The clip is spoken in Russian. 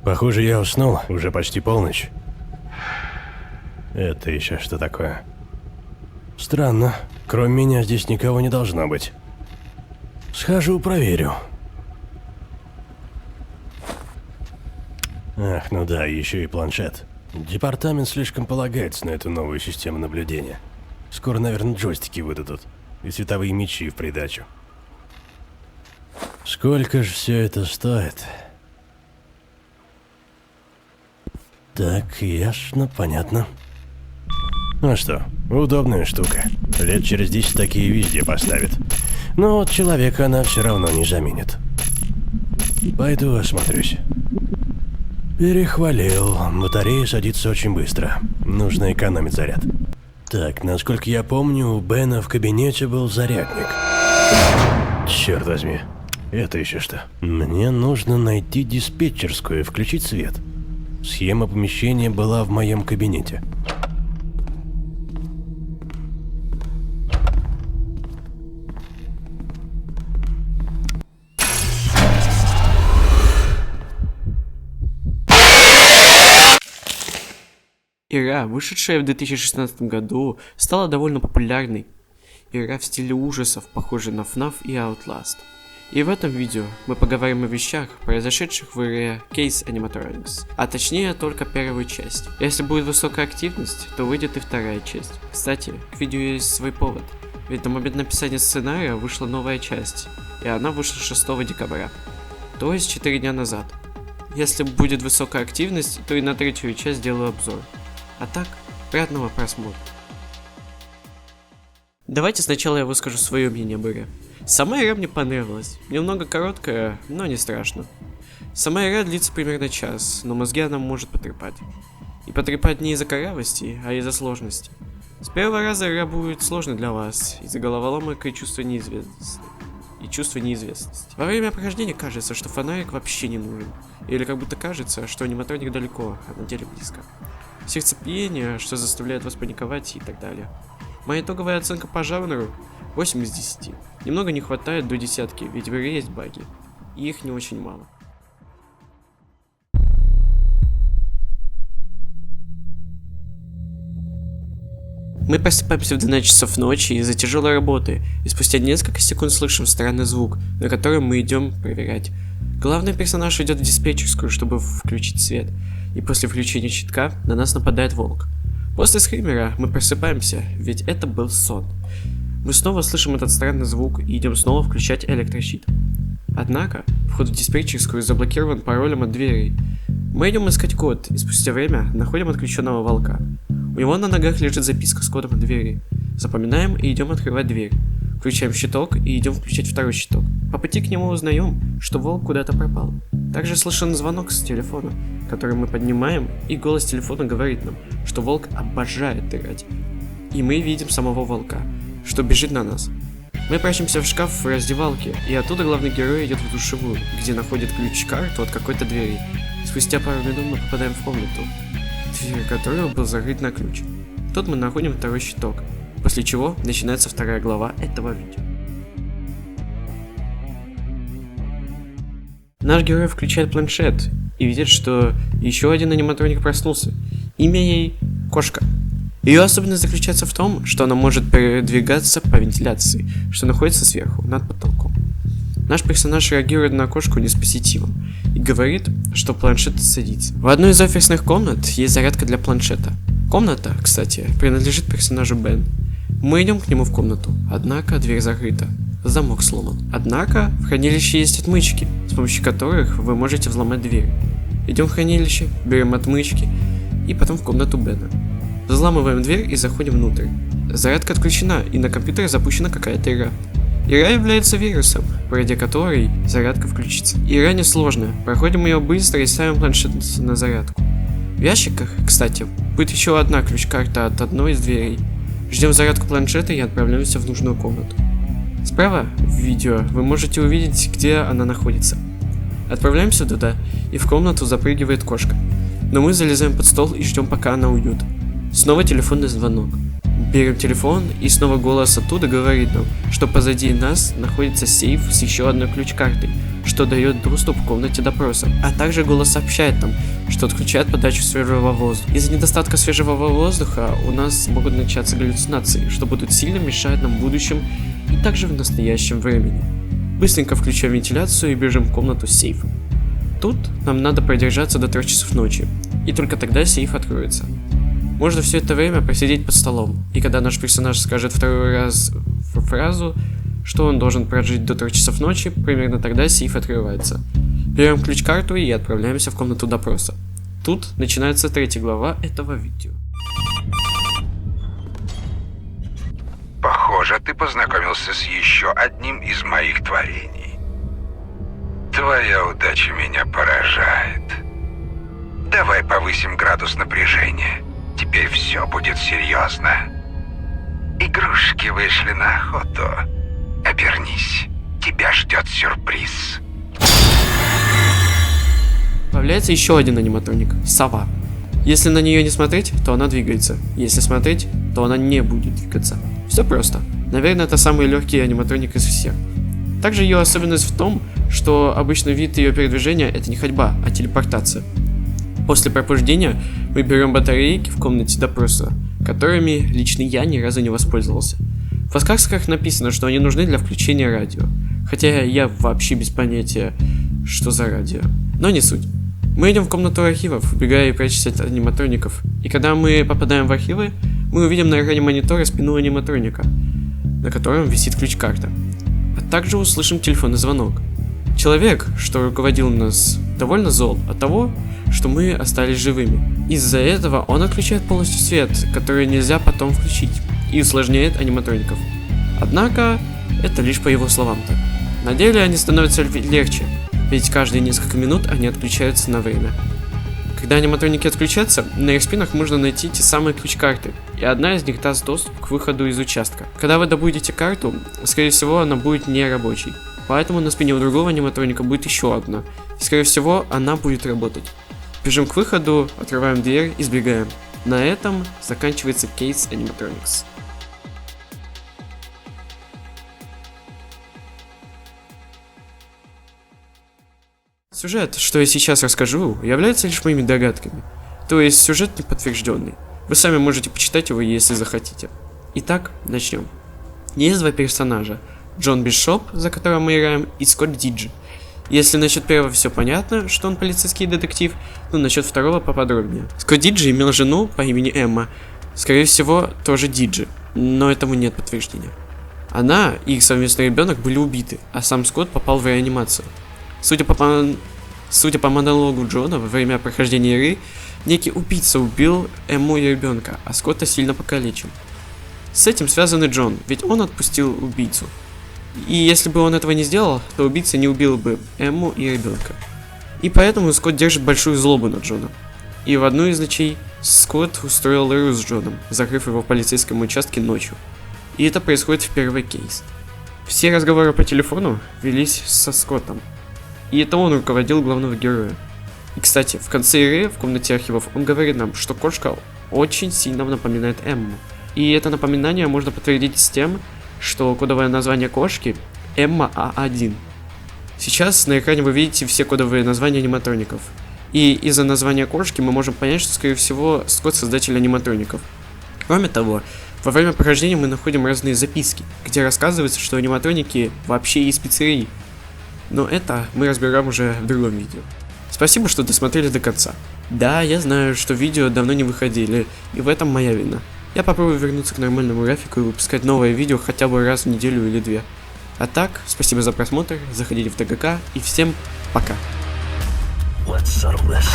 Похоже, я уснул. Уже почти полночь. Это еще что такое? Странно. Кроме меня здесь никого не должно быть. Схожу, проверю. Ах, ну да, еще и планшет. Департамент слишком полагается на эту новую систему наблюдения. Скоро, наверное, джойстики выдадут. И световые мечи в придачу. Сколько же все это стоит? Так, ясно, понятно. Ну что, удобная штука. Лет через 10 такие везде поставят. Но вот человека она все равно не заменит. Пойду осмотрюсь. Перехвалил. Батарея садится очень быстро. Нужно экономить заряд. Так, насколько я помню, у Бена в кабинете был зарядник. Черт возьми. Это еще что? Мне нужно найти диспетчерскую и включить свет. Схема помещения была в моем кабинете. Игра, вышедшая в 2016 году, стала довольно популярной. Игра в стиле ужасов, похожая на FNAF и Outlast. И в этом видео мы поговорим о вещах, произошедших в игре Case Animatronics, а точнее только первую часть. Если будет высокая активность, то выйдет и вторая часть. Кстати, к видео есть свой повод, ведь на момент написания сценария вышла новая часть, и она вышла 6 декабря, то есть 4 дня назад. Если будет высокая активность, то и на третью часть сделаю обзор. А так, приятного просмотра. Давайте сначала я выскажу свое мнение об игре. Сама игра мне понравилась. Немного короткая, но не страшно. Сама игра длится примерно час, но мозги она может потрепать. И потрепать не из-за корявости, а из-за сложности. С первого раза игра будет сложной для вас, из-за головоломок и чувства неизвестности. Во время прохождения кажется, что фонарик вообще не нужен. Или как будто кажется, что аниматроник далеко, а на деле близко. Сердцебиение, что заставляет вас паниковать и так далее. Моя итоговая оценка по жанру 8 из 10. Немного не хватает до десятки, ведь в игре есть баги. И их не очень мало. Мы просыпаемся в 12 часов ночи из-за тяжелой работы, и спустя несколько секунд слышим странный звук, на который мы идем проверять. Главный персонаж идет в диспетчерскую, чтобы включить свет, и после включения щитка на нас нападает волк. После скримера мы просыпаемся, ведь это был сон. Мы снова слышим этот странный звук и идем снова включать электрощит. Однако, вход в диспетчерскую заблокирован паролем от дверей. Мы идем искать код, и спустя время находим отключенного волка. У него на ногах лежит записка с кодом от двери. Запоминаем и идем открывать дверь. Включаем щиток и идем включать второй щиток. По пути к нему узнаем, что волк куда-то пропал. Также слышен звонок с телефона, который мы поднимаем, и голос телефона говорит нам, что волк обожает играть. И мы видим самого волка, что бежит на нас. Мы прячемся в шкаф в раздевалке, и оттуда главный герой идет в душевую, где находит ключ-карту от какой-то двери. Спустя пару минут мы попадаем в комнату, дверь которой был закрыт на ключ. Тут мы находим второй щиток, после чего начинается вторая глава этого видео. Наш герой включает планшет и видит, что еще один аниматроник проснулся. Имя ей Кошка. Ее особенность заключается в том, что она может передвигаться по вентиляции, что находится сверху, над потолком. Наш персонаж реагирует на кошку неспозитивом и говорит, что планшет садится. В одной из офисных комнат есть зарядка для планшета. Комната, кстати, принадлежит персонажу Бен. Мы идем к нему в комнату, однако дверь закрыта, замок сломан. Однако в хранилище есть отмычки, с помощью которых вы можете взломать дверь. Идем в хранилище, берем отмычки и потом в комнату Бена. Взламываем дверь и заходим внутрь. Зарядка отключена, и на компьютере запущена какая-то игра. Игра является вирусом, пройдя который зарядка включится. Игра несложная, проходим ее быстро и ставим планшет на зарядку. В ящиках, кстати, будет еще одна ключ-карта от одной из дверей. Ждем зарядку планшета и отправляемся в нужную комнату. Справа в видео вы можете увидеть, где она находится. Отправляемся туда, и в комнату запрыгивает кошка. Но мы залезаем под стол и ждем, пока она уйдет. Снова телефонный звонок. Берем телефон, и снова голос оттуда говорит нам, что позади нас находится сейф с еще одной ключ-картой, что дает доступ к комнате допроса, а также голос сообщает нам, что отключает подачу свежего воздуха. Из-за недостатка свежего воздуха у нас могут начаться галлюцинации, что будут сильно мешать нам в будущем и также в настоящем времени. Быстренько включаем вентиляцию и бежим в комнату с сейфом. Тут нам надо продержаться до 3 часов ночи, и только тогда сейф откроется. Можно все это время посидеть под столом, и когда наш персонаж скажет второй раз фразу, что он должен прожить до 3 часов ночи, примерно тогда сейф открывается. Берем ключ-карту и отправляемся в комнату допроса. Тут начинается 3 глава этого видео. Похоже, ты познакомился с еще одним из моих творений. Твоя удача меня поражает. Давай повысим градус напряжения. Теперь все будет серьезно. Игрушки вышли на охоту. Обернись. Тебя ждет сюрприз. Появляется еще один аниматроник – сова. Если на нее не смотреть, то она двигается. Если смотреть, то она не будет двигаться. Все просто. Наверное, это самый легкий аниматроник из всех. Также ее особенность в том, что обычный вид ее передвижения – это не ходьба, а телепортация. После пробуждения мы берем батарейки в комнате допроса, которыми лично я ни разу не воспользовался. В подсказках написано, что они нужны для включения радио, хотя я вообще без понятия, что за радио. Но не суть. Мы идем в комнату архивов, убегая и прячась от аниматроников, и когда мы попадаем в архивы, мы увидим на экране монитора спину аниматроника, на котором висит ключ-карта. А также услышим телефонный звонок. Человек, что руководил нас, довольно зол от того, что мы остались живыми. Из-за этого он отключает полностью свет, который нельзя потом включить, и усложняет аниматроников. Однако, это лишь по его словам так. На деле они становятся легче, ведь каждые несколько минут они отключаются на время. Когда аниматроники отключатся, на их спинах можно найти те самые ключ-карты, и одна из них даст доступ к выходу из участка. Когда вы добудете карту, скорее всего она будет нерабочей, поэтому на спине у другого аниматроника будет еще одна, и скорее всего она будет работать. Бежим к выходу, открываем дверь и сбегаем. На этом заканчивается кейс Animatronics. Сюжет, что я сейчас расскажу, является лишь моими догадками. То есть сюжет не подтвержденный. Вы сами можете почитать его, если захотите. Итак, начнем. Есть два персонажа. Джон Бишоп, за которого мы играем, и Скотт Диджи. Если насчет первого все понятно, что он полицейский детектив, то насчет второго поподробнее. Скотт Диджи имел жену по имени Эмма. Скорее всего, тоже Диджи, но этому нет подтверждения. Она и их совместный ребенок были убиты, а сам Скотт попал в реанимацию. Судя по монологу Джона во время прохождения игры, некий убийца убил Эмму и ребенка, а Скотта сильно покалечил. С этим связан и Джон, ведь он отпустил убийцу. И если бы он этого не сделал, то убийца не убил бы Эмму и ребенка. И поэтому Скотт держит большую злобу на Джона. И в одну из ночей Скотт устроил игру с Джоном, закрыв его в полицейском участке ночью. И это происходит в первый кейс. Все разговоры по телефону велись со Скоттом. И это он руководил главного героя. И кстати, в конце игры, в комнате архивов, он говорит нам, что кошка очень сильно напоминает Эмму. И это напоминание можно подтвердить с тем, что кодовое название кошки Эмма А1. Сейчас на экране вы видите все кодовые названия аниматроников. И из-за названия кошки мы можем понять, что скорее всего Скотт создатель аниматроников. Кроме того, во время прохождения мы находим разные записки, где рассказывается, что аниматроники вообще из пиццерии. Но это мы разберем уже в другом видео. Спасибо, что досмотрели до конца. Да, я знаю, что видео давно не выходили, и в этом моя вина. Я попробую вернуться к нормальному графику и выпускать новое видео хотя бы раз в неделю или две. А так, спасибо за просмотр, заходите в ТГК и всем пока. Let's settle this.